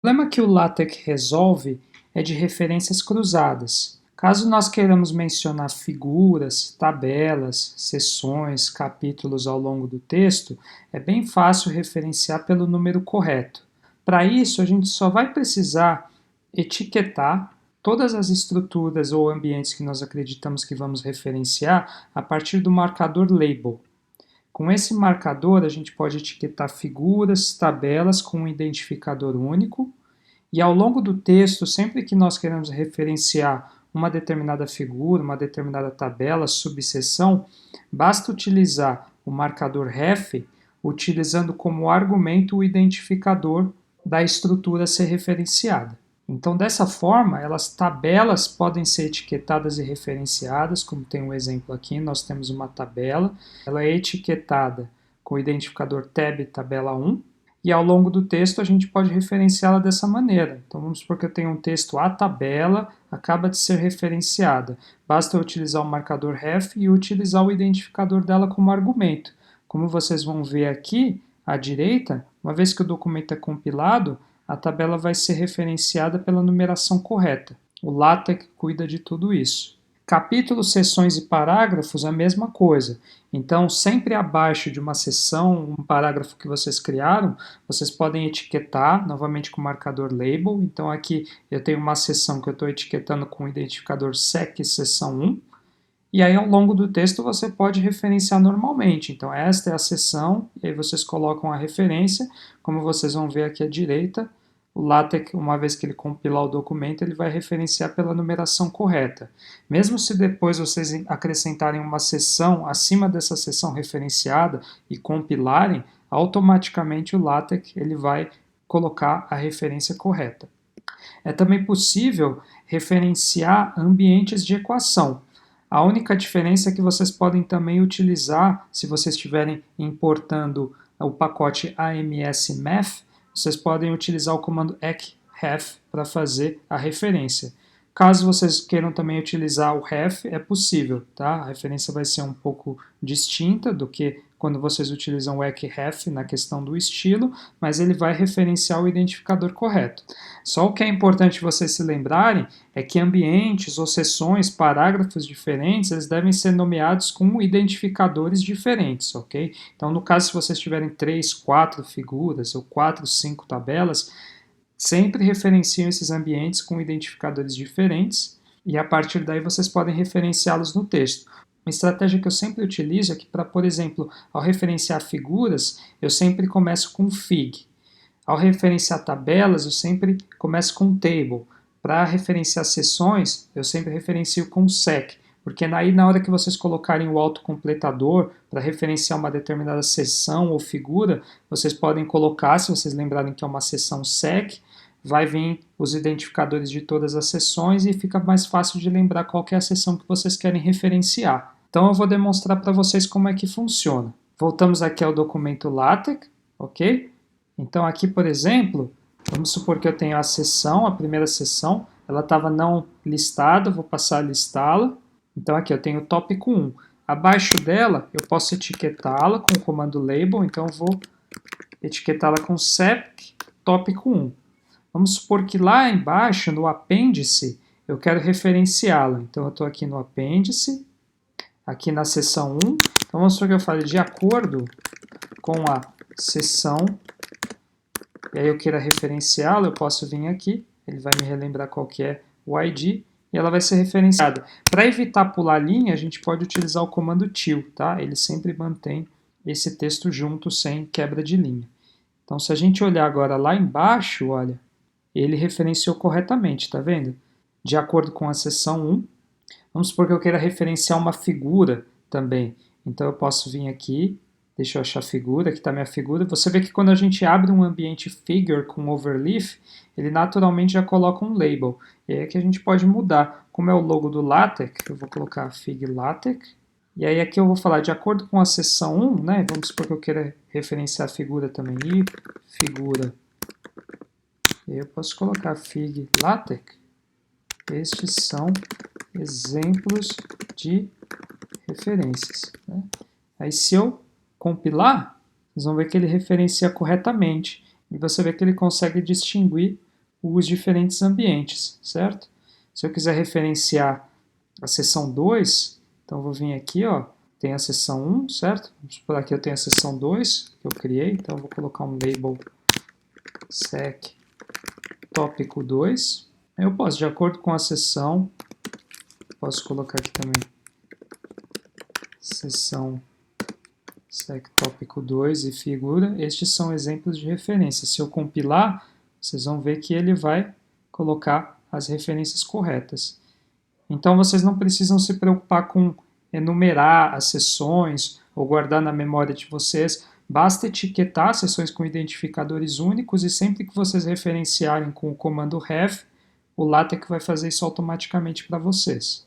O problema que o LaTeX resolve é de referências cruzadas. Caso nós queiramos mencionar figuras, tabelas, seções, capítulos ao longo do texto, é bem fácil referenciar pelo número correto. Para isso, a gente só vai precisar etiquetar todas as estruturas ou ambientes que nós acreditamos que vamos referenciar a partir do marcador label. Com esse marcador, a gente pode etiquetar figuras, tabelas com um identificador único, e ao longo do texto, sempre que nós queremos referenciar uma determinada figura, uma determinada tabela, subseção, basta utilizar o marcador ref, utilizando como argumento o identificador da estrutura a ser referenciada. Então, dessa forma, as tabelas podem ser etiquetadas e referenciadas, como tem um exemplo aqui, nós temos uma tabela, ela é etiquetada com o identificador tab tabela 1, e ao longo do texto a gente pode referenciá-la dessa maneira. Então vamos supor que eu tenho um texto, a tabela acaba de ser referenciada. Basta eu utilizar o marcador ref e utilizar o identificador dela como argumento. Como vocês vão ver aqui, à direita, uma vez que o documento é compilado, a tabela vai ser referenciada pela numeração correta. O LaTeX cuida de tudo isso. Capítulos, seções e parágrafos, a mesma coisa. Então, sempre abaixo de uma seção, um parágrafo que vocês criaram, vocês podem etiquetar, novamente com o marcador label. Então, aqui eu tenho uma seção que eu estou etiquetando com o identificador sec seção 1. E aí, ao longo do texto, você pode referenciar normalmente. Então, esta é a seção, e aí vocês colocam a referência. Como vocês vão ver aqui à direita, o LaTeX, uma vez que ele compilar o documento, ele vai referenciar pela numeração correta. Mesmo se depois vocês acrescentarem uma seção acima dessa seção referenciada e compilarem, automaticamente o LaTeX ele vai colocar a referência correta. É também possível referenciar ambientes de equação. A única diferença é que vocês podem também utilizar, se vocês estiverem importando o pacote AMS-Math, vocês podem utilizar o comando ecref para fazer a referência. Caso vocês queiram também utilizar o ref, é possível, tá? A referência vai ser um pouco distinta do que quando vocês utilizam o ecref na questão do estilo, mas ele vai referenciar o identificador correto. Só o que é importante vocês se lembrarem é que ambientes ou seções, parágrafos diferentes, eles devem ser nomeados com identificadores diferentes, ok? Então, no caso, se vocês tiverem 3, 4 figuras ou 4, 5 tabelas, sempre referenciam esses ambientes com identificadores diferentes e a partir daí vocês podem referenciá-los no texto. Uma estratégia que eu sempre utilizo é que, para, por exemplo, ao referenciar figuras, eu sempre começo com fig. Ao referenciar tabelas, eu sempre começo com table. Para referenciar seções, eu sempre referencio com sec, porque aí na hora que vocês colocarem o autocompletador para referenciar uma determinada seção ou figura, vocês podem colocar, se vocês lembrarem que é uma seção sec, vai vir os identificadores de todas as seções e fica mais fácil de lembrar qual que é a seção que vocês querem referenciar. Então eu vou demonstrar para vocês como é que funciona. Voltamos aqui ao documento LaTeX, ok? Então aqui, por exemplo, vamos supor que eu tenho a seção, a primeira seção, ela estava não listada, vou passar a listá-la. Então aqui eu tenho o tópico 1. Abaixo dela eu posso etiquetá-la com o comando label, então eu vou etiquetá-la com sec tópico 1. Vamos supor que lá embaixo, no apêndice, eu quero referenciá-la. Então, eu estou aqui no apêndice, aqui na seção 1. Então, vamos supor que eu fale de acordo com a seção, e aí eu queira referenciá-la, eu posso vir aqui, ele vai me relembrar qual que é o ID, e ela vai ser referenciada. Para evitar pular linha, a gente pode utilizar o comando till, tá? Ele sempre mantém esse texto junto, sem quebra de linha. Então, se a gente olhar agora lá embaixo, olha, ele referenciou corretamente, tá vendo? De acordo com a seção 1. Vamos supor que eu queira referenciar uma figura também. Então eu posso vir aqui, deixa eu achar a figura, aqui está a minha figura. Você vê que quando a gente abre um ambiente figure com overleaf, ele naturalmente já coloca um label. E aí é que a gente pode mudar. Como é o logo do LaTeX, eu vou colocar fig LaTeX. E aí aqui eu vou falar de acordo com a seção 1, né? Vamos supor que eu queira referenciar a figura também. E figura. Eu posso colocar fig LaTeX. Estes são exemplos de referências, né? Aí se eu compilar, vocês vão ver que ele referencia corretamente. E você vê que ele consegue distinguir os diferentes ambientes, certo? Se eu quiser referenciar a seção 2, então eu vou vir aqui, ó, tem a seção 1, certo? Por aqui eu tenho a seção 2, que eu criei, então eu vou colocar um label sec tópico 2. Eu posso, de acordo com a seção, posso colocar aqui também seção sec tópico 2 e figura. Estes são exemplos de referência. Se eu compilar, vocês vão ver que ele vai colocar as referências corretas. Então vocês não precisam se preocupar com enumerar as seções ou guardar na memória de vocês. Basta etiquetar sessões com identificadores únicos e sempre que vocês referenciarem com o comando ref, o LaTeX vai fazer isso automaticamente para vocês.